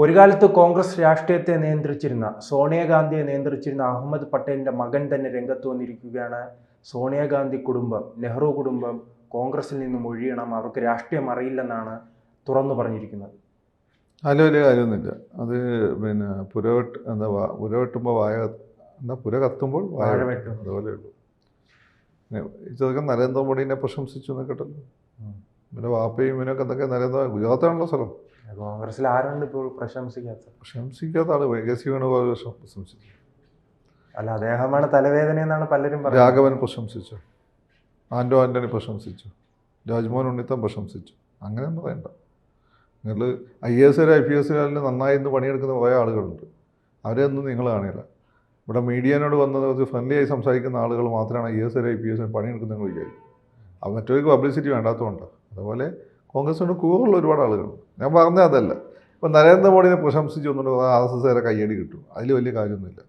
ഒരു കാലത്ത് കോൺഗ്രസ് രാഷ്ട്രീയത്തെ നിയന്ത്രിച്ചിരുന്ന സോണിയാഗാന്ധിയെ നിയന്ത്രിച്ചിരുന്ന അഹമ്മദ് പട്ടേലിന്റെ മകൻ തന്നെ രംഗത്ത് വന്നിരിക്കുകയാണ്. സോണിയാഗാന്ധി കുടുംബം, നെഹ്റു കുടുംബം കോൺഗ്രസിൽ നിന്നും ഒഴിയണം, അവർക്ക് രാഷ്ട്രീയം അറിയില്ലെന്നാണ് തുറന്നു പറഞ്ഞിരിക്കുന്നത്. അതിൽ വലിയ കാര്യമൊന്നുമില്ല. അത് പിന്നെ പുര വെട്ടുമ്പോൾ പുര കത്തുമ്പോൾ വാഴ വെട്ടും, അതുപോലെ ഉള്ളൂ. ഈ ചെറുക്കൻ നരേന്ദ്രമോദിനെ പ്രശംസിച്ചു എന്ന് കേട്ടല്ലോ. പിന്നെ വാപ്പയും ഇവനൊക്കെ എന്തൊക്കെ ഗുജറാത്താണല്ലോ സ്ഥലം. കോൺഗ്രസിൽ ആരാണ് ഇപ്പോൾ പ്രശംസിക്കാത്ത ആള് KC വേണുഗോപാൽ പ്രശംസിച്ചു. അല്ല, അദ്ദേഹമാണ് തലവേദന എന്നാണ് പലരും പറയുന്നത്. രാഘവൻ പ്രശംസിച്ചു, ആന്റണി പ്രശംസിച്ചു, രാജ്മോഹൻ ഉണ്ണിത്താൻ പ്രശംസിച്ചു. അങ്ങനെയൊന്നും പറയണ്ട. നിങ്ങൾ IAS IPS നന്നായി ഇന്ന് പണിയെടുക്കുന്ന കുറേ ആളുകളുണ്ട്. അവരെയൊന്നും നിങ്ങൾ കാണില്ല. ഇവിടെ മീഡിയനോട് വന്നത് ഫ്രണ്ട്ലി ആയി സംസാരിക്കുന്ന ആളുകൾ മാത്രമാണ് IAS IPS പണിയെടുക്കുന്നത് നിങ്ങൾ വിചാരിക്കും. അത് മറ്റൊരു പബ്ലിസിറ്റി വേണ്ടാത്തതുകൊണ്ട്. അതുപോലെ കോൺഗ്രസിനോട് കൂറുള്ള ഒരുപാട് ആളുകളുണ്ട്. ഞാൻ പറഞ്ഞത് അതല്ല. ഇപ്പം നരേന്ദ്രമോദിനെ പ്രശംസിച്ച് ഒന്നുകൊണ്ട് RSS കയ്യടി കിട്ടും, അതിൽ വലിയ കാര്യമൊന്നുമില്ല.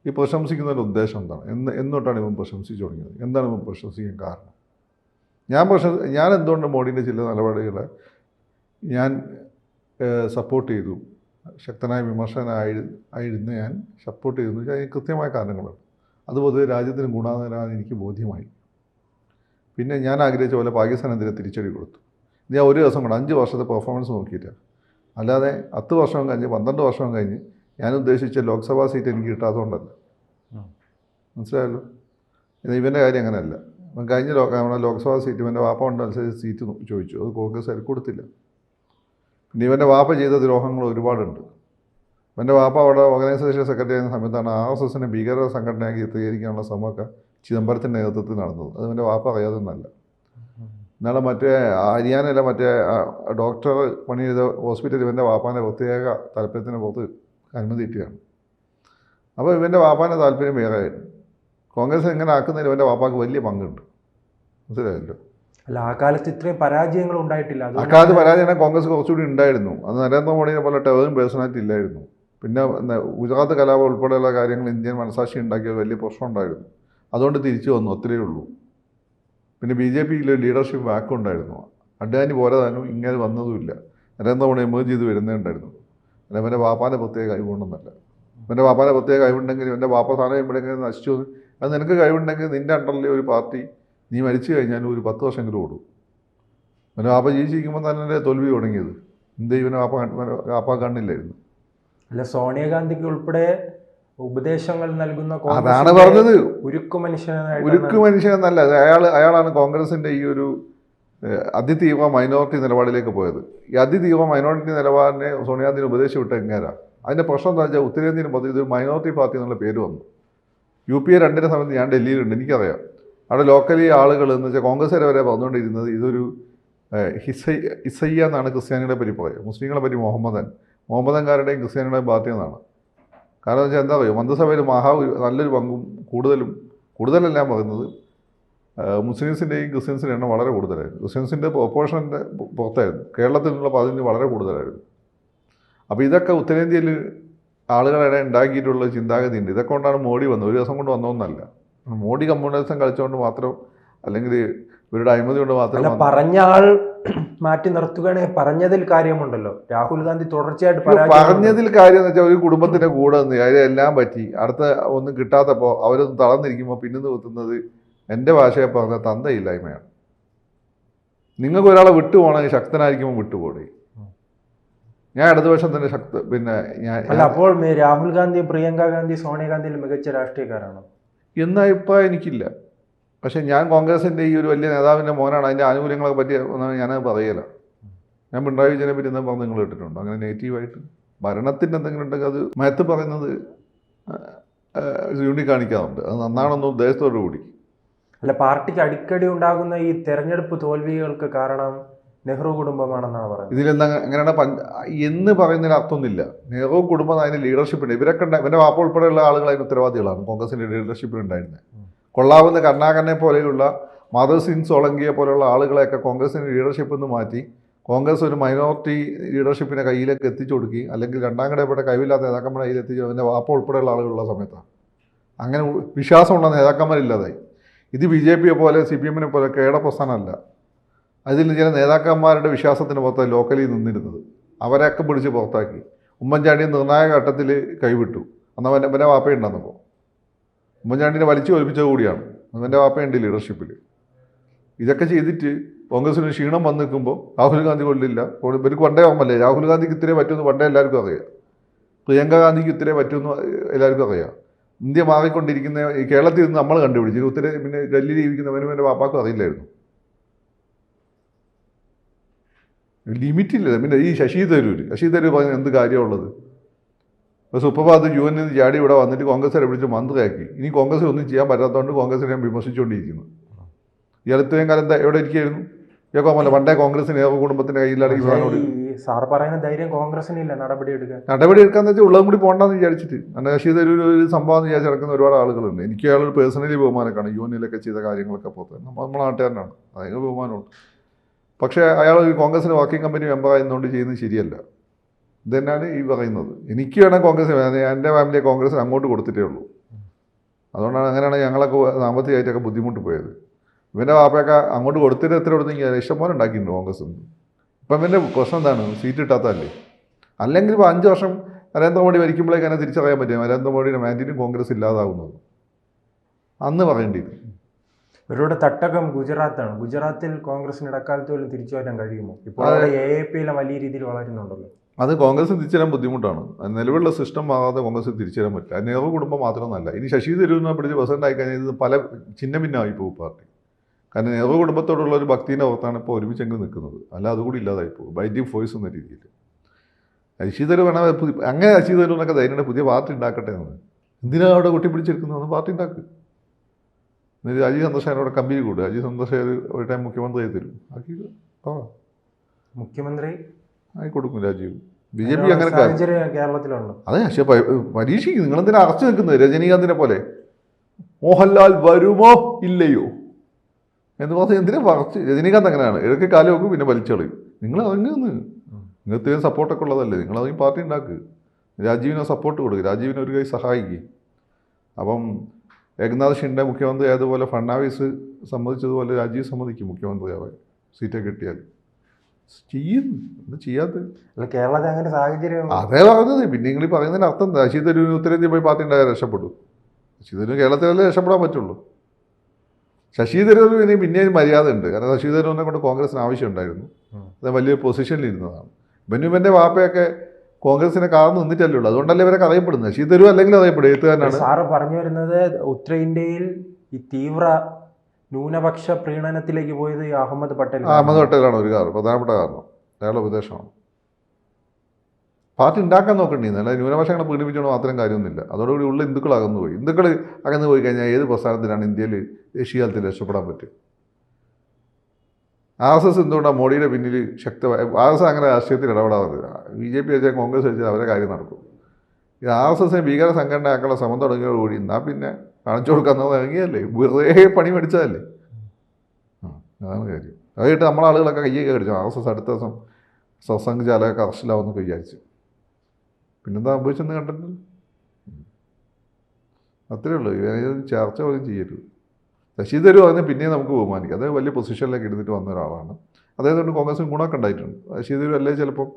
ഈ പ്രശംസിക്കുന്നതിൻ്റെ ഉദ്ദേശം എന്താണ്? എന്നോട്ടാണ് ഇവൻ പ്രശംസിച്ച് തുടങ്ങിയത്? എന്താണ് ഇവൻ പ്രശംസിക്കാൻ കാരണം? ഞാൻ എന്തുകൊണ്ട് മോഡിൻ്റെ ചില നിലപാടുകളെ ഞാൻ സപ്പോർട്ട് ചെയ്തു, ശക്തനായ വിമർശകനായിരുന്നു ഞാൻ സപ്പോർട്ട് ചെയ്തു എന്ന് വെച്ചാൽ അതിന് കൃത്യമായ കാരണങ്ങളുണ്ട്. അത് പൊതുവെ രാജ്യത്തിന് ഗുണാകരമാണെന്ന് എനിക്ക് ബോധ്യമായി. പിന്നെ ഞാൻ ആഗ്രഹിച്ച പോലെ പാകിസ്ഥാനെതിരെ തിരിച്ചടി കൊടുത്തു. ഞാൻ ഒരു ദിവസം കൊണ്ട് 5 വർഷത്തെ പെർഫോമൻസ് നോക്കിയിട്ടാണ്. അല്ലാതെ 10 വർഷം കഴിഞ്ഞ് 12 വർഷം കഴിഞ്ഞ് ഞാൻ ഉദ്ദേശിച്ച ലോക്സഭാ സീറ്റ് എനിക്ക് കിട്ടാത്തതുകൊണ്ടല്ല. മനസ്സിലായല്ലോ? ഇവൻ്റെ കാര്യം അങ്ങനെയല്ല. കഴിഞ്ഞ ലോക്സഭാ സീറ്റ് ഇവൻ്റെ വാപ്പ കൊണ്ട് അനുസരിച്ച് സീറ്റ് ചോദിച്ചു, അത് കോൺഗ്രസ് കൊടുത്തില്ല. പിന്നെ ഇവൻ്റെ വാപ്പ ചെയ്ത ദ്രോഹങ്ങൾ ഒരുപാടുണ്ട്. ഇവൻ്റെ വാപ്പ അവിടെ ഓർഗനൈസേഷൻ സെക്രട്ടറി ആയിരുന്ന സമയത്താണ് RSSനെ ഭീകര സംഘടനയാക്കി ചിത്രീകരിക്കാനുള്ള ശ്രമമൊക്കെ ചിദംബരത്തിൻ്റെ നേതൃത്വത്തിൽ നടന്നത്. അത് ഇവൻ്റെ വാപ്പ അറിയാതെന്നല്ല. എന്നാലും ഹരിയാനയിലെ ഡോക്ടർ പണി ചെയ്ത ഹോസ്പിറ്റലിൽ ഇവൻ്റെ വാപ്പാൻ്റെ പ്രത്യേക താല്പര്യത്തിന് പുറത്ത് അനുമതി കിട്ടിയാണ്. അപ്പോൾ ഇവൻ്റെ വാപ്പാൻ്റെ താല്പര്യം വേറെ ആയിരുന്നു. കോൺഗ്രസ് എങ്ങനെ ആക്കുന്നതിൽ ഇവൻ്റെ വാപ്പാക്ക് വലിയ പങ്കുണ്ട്. മനസ്സിലായല്ലോ? അല്ല, ആ കാലത്ത് ഇത്രയും പരാജയങ്ങൾ ഉണ്ടായിട്ടില്ല. ആ കാലത്ത് പരാജയം കോൺഗ്രസ് കുറച്ചുകൂടി ഉണ്ടായിരുന്നു. അത് നരേന്ദ്രമോദിനെ പോലെ ടേറും പേഴ്സണാലിറ്റി ഇല്ലായിരുന്നു. പിന്നെ ഗുജറാത്ത് കലാപം ഉൾപ്പെടെയുള്ള കാര്യങ്ങൾ ഇന്ത്യൻ മനസാക്ഷി ഉണ്ടാക്കിയ വലിയ പ്രശ്നം ഉണ്ടായിരുന്നു. അതുകൊണ്ട് തിരിച്ചു വന്നു, അത്രയേ ഉള്ളൂ. പിന്നെ BJPയിൽ ലീഡർഷിപ്പ് വാക്കും ഉണ്ടായിരുന്നു. അഡ്വാനി പോരാതാനും ഇങ്ങനെ വന്നതുമില്ല. നരേന്ദ്രമോദി എമേർജ് ചെയ്ത് വരുന്നേ ഉണ്ടായിരുന്നു. അല്ല, ഇവൻ്റെ വാപ്പാൻ്റെ പ്രത്യേക കഴിവുണ്ടെന്നല്ല. ഇവൻ്റെ വാപ്പാൻ്റെ പ്രത്യേക കഴിവുണ്ടെങ്കിൽ ഇവൻ്റെ വാപ്പ സ്ഥാനം എവിടെയെങ്കിലും നശിച്ചു, അത് നിനക്ക് കഴിവുണ്ടെങ്കിൽ നിൻ്റെ അണ്ടറിലെ ഒരു പാർട്ടി നീ മരിച്ചു കഴിഞ്ഞാൽ ഒരു 10 വർഷമെങ്കിലും ഓടും. ഇവൻ്റെ വാപ്പ ജീവിച്ചിരിക്കുമ്പോൾ തന്നെ തോൽവി തുടങ്ങിയത്. എന്ത് ഇവനെ വാപ്പ കണ്ണില്ലായിരുന്നു. അല്ല, സോണിയാഗാന്ധിക്ക് ഉൾപ്പെടെ ഉപദേശങ്ങൾ നൽകുന്ന, അതാണ് പറഞ്ഞത്, ഉരുക്കു മനുഷ്യനെന്നല്ല. അയാളാണ് കോൺഗ്രസിൻ്റെ ഈ ഒരു അതിതീവ്ര മൈനോറിറ്റി നിലപാടിലേക്ക് പോയത്. ഈ അതിതീവ്ര മൈനോറിറ്റി നിലപാടിനെ സോണിയാഗാന്ധിനെ ഉപദേശിച്ച് വിട്ട എങ്ങനെയാ? അതിൻ്റെ പ്രശ്നം എന്താ വെച്ചാൽ ഉത്തരേന്ത്യയിൽ മൊത്തം ഇതൊരു മൈനോറിറ്റി പാർട്ടി എന്നുള്ള പേര് വന്നു. UPA 2 സമയത്ത് ഞാൻ ഡൽഹിയിലുണ്ട്, എനിക്കറിയാം. അവിടെ ലോക്കലി ആളുകൾ എന്ന് വെച്ചാൽ കോൺഗ്രസ്സുകാരെ വരെ പറഞ്ഞുകൊണ്ടിരുന്നത് ഇതൊരു ഹിസയ്യ എന്നാണ് ക്രിസ്ത്യാനികളെ പറ്റി പറയുക, മുസ്ലിങ്ങളെ പറ്റി മുഹമ്മദൻകാരുടെയും ക്രിസ്ത്യാനികളുടെയും പാർട്ടി എന്നാണ്. കാരണം എന്ന് വെച്ചാൽ എന്താ പറയുക, മന്ത്രിസഭയിൽ നല്ലൊരു പങ്കും കൂടുതലല്ല ഞാൻ പറയുന്നത്, മുസ്ലിംസിൻ്റെയും ക്രിസ്ത്യൻസിൻ്റെ എണ്ണം വളരെ കൂടുതലായിരുന്നു. ക്രിസ്ത്യൻസിൻ്റെ പ്രൊപ്പോർഷൻ്റെ പുറത്തായിരുന്നു. കേരളത്തിൽ നിന്നുള്ള പതിന് വളരെ കൂടുതലായിരുന്നു. അപ്പോൾ ഇതൊക്കെ ഉത്തരേന്ത്യയിൽ ആളുകളുടെ ഉണ്ടാക്കിയിട്ടുള്ള ചിന്താഗതി ഉണ്ട്. ഇതൊക്കെ കൊണ്ടാണ് മോഡി വന്നത്. ഒരു ദിവസം കൊണ്ട് വന്നതൊന്നല്ല. മോഡി കമ്മ്യൂണിസം കളിച്ചുകൊണ്ട് മാത്രം, അല്ലെങ്കിൽ ഇവരുടെ അഴിമതി കൊണ്ട് മാത്രം പറഞ്ഞ ആൾ മാറ്റി നിർത്തുകയാണെങ്കിൽ പറഞ്ഞതിൽ കാര്യമുണ്ടല്ലോ. രാഹുൽ ഗാന്ധി തുടർച്ചയായിട്ട് പറഞ്ഞതിൽ കാര്യം എന്ന് വെച്ചാൽ ഒരു കുടുംബത്തിൻ്റെ കൂടെ നിന്ന് അതിലെല്ലാം പറ്റി അടുത്ത ഒന്നും കിട്ടാത്തപ്പോൾ അവരൊന്ന് തളർന്നിരിക്കുമ്പോൾ പിന്നെ നിർത്തുന്നത് എൻ്റെ ഭാഷയെ പറഞ്ഞ തന്തയില്ലായ്മയാണ്. നിങ്ങൾക്ക് ഒരാളെ വിട്ടുപോകണമെങ്കിൽ ശക്തനായിരിക്കുമ്പോൾ വിട്ടുപോകണേ. ഞാൻ ഇടതുപക്ഷത്തിൻ്റെ അപ്പോൾ രാഹുൽ ഗാന്ധി, പ്രിയങ്ക ഗാന്ധി, സോണിയാഗാന്ധിയിൽ മികച്ച രാഷ്ട്രീയക്കാരാണ് എന്ന അഭിപ്രായം എനിക്കില്ല. പക്ഷേ ഞാൻ കോൺഗ്രസിൻ്റെ ഈ ഒരു വലിയ നേതാവിൻ്റെ മോനാണ്. അതിൻ്റെ ആനുകൂല്യങ്ങളെ പറ്റി ഞാനത് പറയല. ഞാൻ പിണറായി വിജയനെ പറ്റി എന്താ പറഞ്ഞ് നിങ്ങൾ കേട്ടിട്ടുണ്ടോ? അങ്ങനെ നെഗറ്റീവായിട്ട് ഭരണത്തിൻ്റെ എന്തെങ്കിലും ഉണ്ടെങ്കിൽ അത് മയത്ത് പറയുന്നത് ചൂണ്ടിക്കാണിക്കാറുണ്ട്. അത് നന്നാണെന്ന ഉദ്ദേശത്തോടു കൂടി. അല്ല, പാർട്ടിക്ക് അടിക്കടി ഉണ്ടാകുന്ന ഈ തെരഞ്ഞെടുപ്പ് തോൽവികൾക്ക് കാരണം നെഹ്റു കുടുംബമാണെന്നാണ് പറയുന്നത്. ഇതിലെന്താ അങ്ങനെയാണ് എന്ന് പറയുന്നതിന് അർത്ഥമൊന്നുമില്ല. നെഹ്റു കുടുംബം അതിന് ലീഡർഷിപ്പുണ്ട്. ഇവൻ്റെ വാപ്പ ഉൾപ്പെടെയുള്ള ആളുകൾ അതിന് ഉത്തരവാദികളാണ്. കോൺഗ്രസിൻ്റെ ലീഡർഷിപ്പിലുണ്ടായിരുന്നത് കൊള്ളാവുന്ന കരുണാകരനെ പോലെയുള്ള മാധവ് സിംഗ് സോളങ്കിയെ പോലെയുള്ള ആളുകളെയൊക്കെ കോൺഗ്രസിൻ്റെ ലീഡർഷിപ്പിൽ നിന്ന് മാറ്റി കോൺഗ്രസ് ഒരു മൈനോറിറ്റി ലീഡർഷിപ്പിനെ കയ്യിലേക്ക് എത്തിച്ചു കൊടുക്കി, അല്ലെങ്കിൽ രണ്ടാം കടയപ്പെട്ട കഴിവില്ലാത്ത നേതാക്കന്മാരെ കയ്യിൽ എത്തിച്ചു. അതിൻ്റെ വാപ്പ ഉൾപ്പെടെയുള്ള ആളുകളുള്ള സമയത്താണ് അങ്ങനെ വിശ്വാസമുള്ള നേതാക്കന്മാരില്ലാതായി. ഇത് BJPയെ പോലെ CPMനെ പോലെ കേട പ്രസ്ഥാനമല്ല. അതിൽ ചില നേതാക്കന്മാരുടെ വിശ്വാസത്തിന് പുറത്ത് ലോക്കലിൽ നിന്നിരുന്നത് അവരെയൊക്കെ പിടിച്ച് പുറത്താക്കി. ഉമ്മൻചാണ്ടി നിർണായക ഘട്ടത്തിൽ കൈവിട്ടു. അന്ന് എൻ്റെ വാപ്പയുണ്ടെന്നപ്പോൾ ഉമ്മൻചാണ്ടിനെ വലിച്ചു ഒലിപ്പിച്ചത് കൂടിയാണ്. എൻ്റെ വാപ്പയുണ്ട് ലീഡർഷിപ്പിൽ. ഇതൊക്കെ ചെയ്തിട്ട് കോൺഗ്രസിന് ക്ഷീണം വന്ന് നിൽക്കുമ്പോൾ രാഹുൽ ഗാന്ധി കൊള്ളില്ല. ഇവർക്ക് പണ്ടേ ഓർമ്മല്ലേ, രാഹുൽ ഗാന്ധിക്ക് ഇത്രേ പറ്റുമെന്ന് പണ്ടേ എല്ലാവർക്കും അറിയാം. പ്രിയങ്ക ഗാന്ധിക്ക് ഇത്രേ പറ്റുമെന്ന് എല്ലാവർക്കും അറിയാം. ഇന്ത്യ മാറിക്കൊണ്ടിരിക്കുന്ന ഈ കേരളത്തിൽ നിന്ന് നമ്മൾ കണ്ടുപിടിച്ചു. പിന്നെ ഡൽഹിയിൽ ജീവിക്കുന്നവനും എൻ്റെ വാപ്പാക്കും അറിയില്ലായിരുന്നു. ലിമിറ്റില്ല. പിന്നെ ഈ ശശി തരൂർ പറഞ്ഞ എന്ത് കാര്യമുള്ളത്? ഇപ്പോൾ സുപ്രഭാത് UN നിന്ന് ചാടി ഇവിടെ വന്നിട്ട് കോൺഗ്രസിനെ പിടിച്ച് മന്ത്രിയാക്കി. ഇനി കോൺഗ്രസിൽ ഒന്നും ചെയ്യാൻ പറ്റാത്തതുകൊണ്ട് കോൺഗ്രസിനെ ഞാൻ വിമർശിച്ചുകൊണ്ടിരിക്കുന്നു. ഇയാൾ ഇത്രയും കാലം എവിടെ ഇരിക്കുകയായിരുന്നു? ഇയാൾക്കോമല്ല പണ്ടേ കോൺഗ്രസിന് കുടുംബത്തിൻ്റെ കയ്യിലാണ് ഈ പറഞ്ഞോട്. സാർ പറയുന്ന ധൈര്യം കോൺഗ്രസിനില്ല നടപടി എടുക്കാന്ന് വെച്ചാൽ ഉള്ളതും കൂടി പോകണ്ടെന്ന് വിചാരിച്ചിട്ട്. കാരണം ശശി തരൂർ ഒരു സംഭവം എന്ന് വിചാരിച്ച് നടക്കുന്ന ഒരുപാട് ആളുകളുണ്ട്. എനിക്ക് അയാൾ പേഴ്സണലി ബഹുമാനമൊക്കെയാണ്. UN ചെയ്ത കാര്യങ്ങളൊക്കെ പുറത്ത് നമ്മളെ നാട്ടുകാരനാണ്, അതിന് ബഹുമാനമുണ്ട്. പക്ഷേ അയാൾ കോൺഗ്രസിന് വർക്കിംഗ് കമ്പനി മെമ്പറായതുകൊണ്ട് ചെയ്യുന്നത് ശരിയല്ല. ഇതന്നെയാണ് ഈ പറയുന്നത്. എനിക്ക് വേണം കോൺഗ്രസ്, എൻ്റെ ഫാമിലിയെ കോൺഗ്രസിന് അങ്ങോട്ട് കൊടുത്തിട്ടേ ഉള്ളൂ. അതുകൊണ്ടാണ് അങ്ങനെയാണ് ഞങ്ങളൊക്കെ സാമ്പത്തികമായിട്ടൊക്കെ ബുദ്ധിമുട്ട് പോയത്. ഇവൻ്റെ വാപ്പയൊക്കെ അങ്ങോട്ട് കൊടുത്തിട്ട് എത്ര കൊടുത്തെങ്കിൽ ഇഷ്ടംപോലെ ഉണ്ടാക്കിയിട്ടുണ്ട് കോൺഗ്രസ്. ഇപ്പം ഇവൻ്റെ പ്രശ്നം എന്താണ്? സീറ്റ് കിട്ടാത്തതല്ലേ. അല്ലെങ്കിൽ ഇപ്പോൾ 5 വർഷം നരേന്ദ്രമോദി ഭരിക്കുമ്പോഴേക്ക് തന്നെ തിരിച്ചറിയാൻ പറ്റും നരേന്ദ്രമോദിയുടെ മാൻഡേറ്റും കോൺഗ്രസ് ഇല്ലാതാവുന്നത്. അന്ന് പറയേണ്ടിയിരുന്നു. ഇവരുടെ തട്ടകം ഗുജറാത്താണ്. ഗുജറാത്തിൽ കോൺഗ്രസിന് ഇടക്കാലത്ത് പോലും തിരിച്ചു വരാൻ കഴിയുമോ? ഇപ്പോൾ AAP വലിയ രീതിയിൽ വളരുന്നുണ്ടല്ലോ. അത് കോൺഗ്രസ് തിരിച്ചുതരാൻ ബുദ്ധിമുട്ടാണ്. നിലവിലുള്ള സിസ്റ്റം മാറാതെ കോൺഗ്രസ് തിരിച്ചുതരാൻ പറ്റില്ല. നെഹ്റു കുടുംബം മാത്രമൊന്നല്ല. ഇനി ശശി തരൂരിനെ പിടിച്ച് പ്രസിഡന്റ് ആയി കഴിഞ്ഞാൽ ഇത് പല ഛിന്ന ഭിന്നമായി പോകും പാർട്ടി. കാരണം നെഹ്റു കുടുംബത്തോടുള്ള ഒരു ഭക്തിൻ്റെ പുറത്താണ് ഇപ്പോൾ ഒരുമിച്ചെങ്കിൽ നിൽക്കുന്നത്. അല്ല അതുകൂടി ഇല്ലാതായി പോകും ബൈറ്റിംഗ് ഫോഴ്സ് എന്ന രീതിയിൽ. ശശി തരൂർ വേണം അങ്ങനെ ശശി തരൂരിനൊക്കെ ധൈര്യം പുതിയ പാർട്ടി ഉണ്ടാക്കട്ടെ എന്ന്. എന്തിനാണ് അവിടെ കൊട്ടിപ്പിടിച്ചെടുക്കുന്നത്? പാർട്ടി ഉണ്ടാക്കുക. രാജീവ് ചന്ദ്രശേഖരനോട് കമ്പനി കൂടുക. രാജീവ് ചന്ദ്രശേഖർ ഒരു ടൈം മുഖ്യമന്ത്രി ആയി തരും. ആക്കി മുഖ്യമന്ത്രി ആയി കൊടുക്കും രാജീവ്. BJP അങ്ങനെ കേരളത്തിലുണ്ട്. അതെ. പക്ഷേ പരീക്ഷിക്കും. നിങ്ങളെന്തിനാ അറച്ചു നിൽക്കുന്നത്? രജനീകാന്തിനെ പോലെ മോഹൻലാൽ വരുമോ ഇല്ലയോ എന്ന് പറഞ്ഞാൽ എന്തിനാ പറച്ച്? രജനീകാന്ത് അങ്ങനെയാണ്. ഇടയ്ക്ക് കാലം വെക്കും, പിന്നെ വലിച്ചളയും. നിങ്ങൾ ഇറങ്ങുന്നു. നിങ്ങൾക്ക് ഇത്രയും സപ്പോർട്ടൊക്കെ ഉള്ളതല്ലേ, നിങ്ങളതിന് പാർട്ടി ഉണ്ടാക്കുക. രാജീവിനെ സപ്പോർട്ട് കൊടുക്കുക, രാജീവിനെ ഒരു കൈ സഹായിക്കുക. അപ്പം ഏകനാഥ് ഷിൻഡെ മുഖ്യമന്ത്രി ആയതുപോലെ ഫഡ്നാവിസ് സമ്മതിച്ചതുപോലെ രാജീവ് സമ്മതിക്കും മുഖ്യമന്ത്രിയാവാൻ സീറ്റൊക്കെ കിട്ടിയാൽ. ചെയ്യുന്നു. എന്താ ചെയ്യാത്തത്? അല്ല, കേരളത്തിൽ അങ്ങനെ സാഹചര്യം അതേ പറഞ്ഞത്. പിന്നെ നിങ്ങൾ പറയുന്നതിന് അർത്ഥം എന്താ? ശശി തരൂർ ഉത്തരേന്ത്യ പോയി പാർട്ടി ഉണ്ടായാൽ രക്ഷപ്പെട്ടു. ശശി തരൂർ കേരളത്തിലല്ലേ രക്ഷപ്പെടാൻ പറ്റുള്ളൂ. ശശി തരൂർ ഇനി പിന്നെയും മര്യാദ ഉണ്ട്. കാരണം ശശി തരൂരിനെ കൊണ്ട് കോൺഗ്രസിന് ആവശ്യമുണ്ടായിരുന്നു. അത് വലിയൊരു പൊസിഷനിലിരുന്നതാണ്. ബെന്യുമൻ്റെ വാപ്പയൊക്കെ കോൺഗ്രസിനെ കാർന്ന് നിന്നിട്ടല്ലേ ഉള്ളൂ. അതുകൊണ്ടല്ലേ ഇവരൊക്കെ അറിയപ്പെടുന്നത്. ശശി തരൂർ അല്ലെങ്കിൽ അറിയപ്പെടും, എഴുത്തുകാരനാണ്. സാറ് പറഞ്ഞു വരുന്നത് ഉത്തരേന്ത്യയിൽ ഈ തീവ്ര ന്യൂനപക്ഷ പ്രീണനത്തിലേക്ക് പോയത് ഈ അഹമ്മദ് പട്ടേലാണ് ഒരു പ്രധാനപ്പെട്ട കാരണം. അയാളുടെ ഉപദേശമാണ്. പാർട്ടി ഉണ്ടാക്കാൻ നോക്കേണ്ടിയിരുന്നു. അല്ല ന്യൂനപക്ഷങ്ങളെ പീഡിപ്പിച്ചുകൊണ്ട് മാത്രം കാര്യമൊന്നുമില്ല. അതോടുകൂടി ഉള്ള ഹിന്ദുക്കൾ അകന്നു പോയി. ഹിന്ദുക്കൾ അകന്നു പോയി കഴിഞ്ഞാൽ ഏത് പ്രസ്ഥാനത്തിലാണ് ഇന്ത്യയിൽ ദേശീയതലത്തിൽ രക്ഷപ്പെടാൻ പറ്റും? RSS എന്തുകൊണ്ടാണ് മോഡിയുടെ പിന്നിൽ ശക്തമായ? RSS അങ്ങനെ രാഷ്ട്രീയത്തിൽ ഇടപെടാറില്ല. BJP വെച്ചാൽ കോൺഗ്രസ് വെച്ചാൽ അവരെ കാര്യം നടക്കും. ഈ RSSനെ ഭീകര സംഘടനയാക്കാനുള്ള ശ്രമം തുടങ്ങിയോടുകൂടി എന്നാൽ പിന്നെ കാണിച്ചു കൊടുക്കാമെന്ന് ഇറങ്ങിയല്ലേ, വെറുതെ പണി മേടിച്ചതല്ലേ. അതാണ് കാര്യം. അതായിട്ട് നമ്മളെ ആളുകളൊക്കെ കയ്യൊക്കെ കടിച്ചു. RSS അടുത്ത ദിവസം സത്സംഗജാലൊക്കെ അറസ്റ്റിലാവുമെന്നൊക്കെ വിചാരിച്ചു. പിന്നെന്താ സംഭവിച്ചെന്ന് കണ്ടിട്ട് അത്രയേ ഉള്ളൂ. ചർച്ച പോലും ചെയ്യരുത്. ശശി തരൂർ പറഞ്ഞാൽ പിന്നെയും നമുക്ക് ബഹുമാനിക്കാം. അദ്ദേഹം വലിയ പൊസിഷനിലേക്ക് എടുത്തിട്ട് വന്ന ഒരാളാണ്. അദ്ദേഹത്തോണ്ട് കോൺഗ്രസിന് ഗുണമൊക്കെ ഉണ്ടായിട്ടുണ്ട്. ശശി തരൂർ അല്ലേ ചിലപ്പം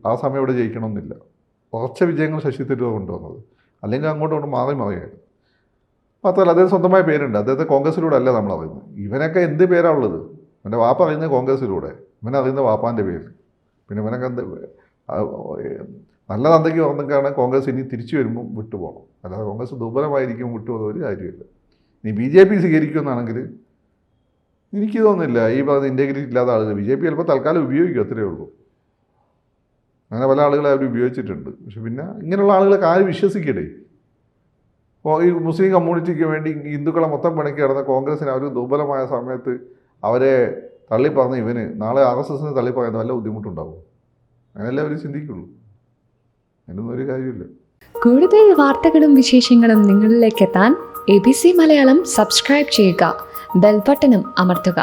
ആ സമയം ഇവിടെ ജയിക്കണമെന്നില്ല. കുറച്ച് വിജയങ്ങൾ ശശി തരൂർ കൊണ്ടുവന്നത്. അല്ലെങ്കിൽ അങ്ങോട്ട് മാറിയായിരുന്നു. മാത്രമല്ല അദ്ദേഹം സ്വന്തമായ പേരുണ്ട്. അദ്ദേഹത്തെ കോൺഗ്രസിലൂടെ അല്ല നമ്മൾ അറിയുന്നത്. ഇവനൊക്കെ എന്ത് പേരാണ് ഉള്ളത്? ഇവൻ്റെ വാപ്പ അറിയുന്നത് കോൺഗ്രസിലൂടെ, ഇവനറിയുന്ന വാപ്പാൻ്റെ പേര്. പിന്നെ ഇവനൊക്കെ നല്ല തന്തയ്ക്ക് പറഞ്ഞൊക്കെയാണ് കോൺഗ്രസ് ഇനി തിരിച്ചു വരുമ്പം വിട്ടുപോകണം. അല്ലാതെ കോൺഗ്രസ് ദുർബലമായിരിക്കും വിട്ടുപോകുന്ന ഒരു കാര്യമില്ല. ഇനി BJP സ്വീകരിക്കുമെന്നാണെങ്കിൽ എനിക്ക് തോന്നുന്നില്ല ഈ പറഞ്ഞ ഇൻറ്റഗ്രിറ്റി ഇല്ലാത്ത ആളുകൾ BJP ചിലപ്പോൾ തൽക്കാലം ഉപയോഗിക്കും, അത്രയേ ഉള്ളൂ. അങ്ങനെ പല ആളുകളെ അവർ ഉപയോഗിച്ചിട്ടുണ്ട്. പക്ഷെ പിന്നെ ഇങ്ങനെയുള്ള ആളുകളൊക്കെ ആരും വിശ്വസിക്കട്ടെ. ഈ മുസ്ലിം കമ്മ്യൂണിറ്റിക്ക് വേണ്ടി ഹിന്ദുക്കളെ മൊത്തം പണിക്ക് കിടന്ന കോൺഗ്രസിന് അവർ ദുർബലമായ സമയത്ത് അവരെ തള്ളിപ്പറഞ്ഞ് ഇവന് നാളെ RSSനെ തള്ളിപ്പറയുന്ന വല്ല ബുദ്ധിമുട്ടുണ്ടാവും. അങ്ങനെയല്ലേ അവർ ചിന്തിക്കുള്ളൂ. അതിനൊന്നും ഒരു കാര്യമില്ല. കൂടുതൽ വാർത്തകളും വിശേഷങ്ങളും നിങ്ങളിലേക്ക് എത്താൻ ABC മലയാളം സബ്സ്ക്രൈബ് ചെയ്യുക, ബെൽ ബട്ടണും അമർത്തുക.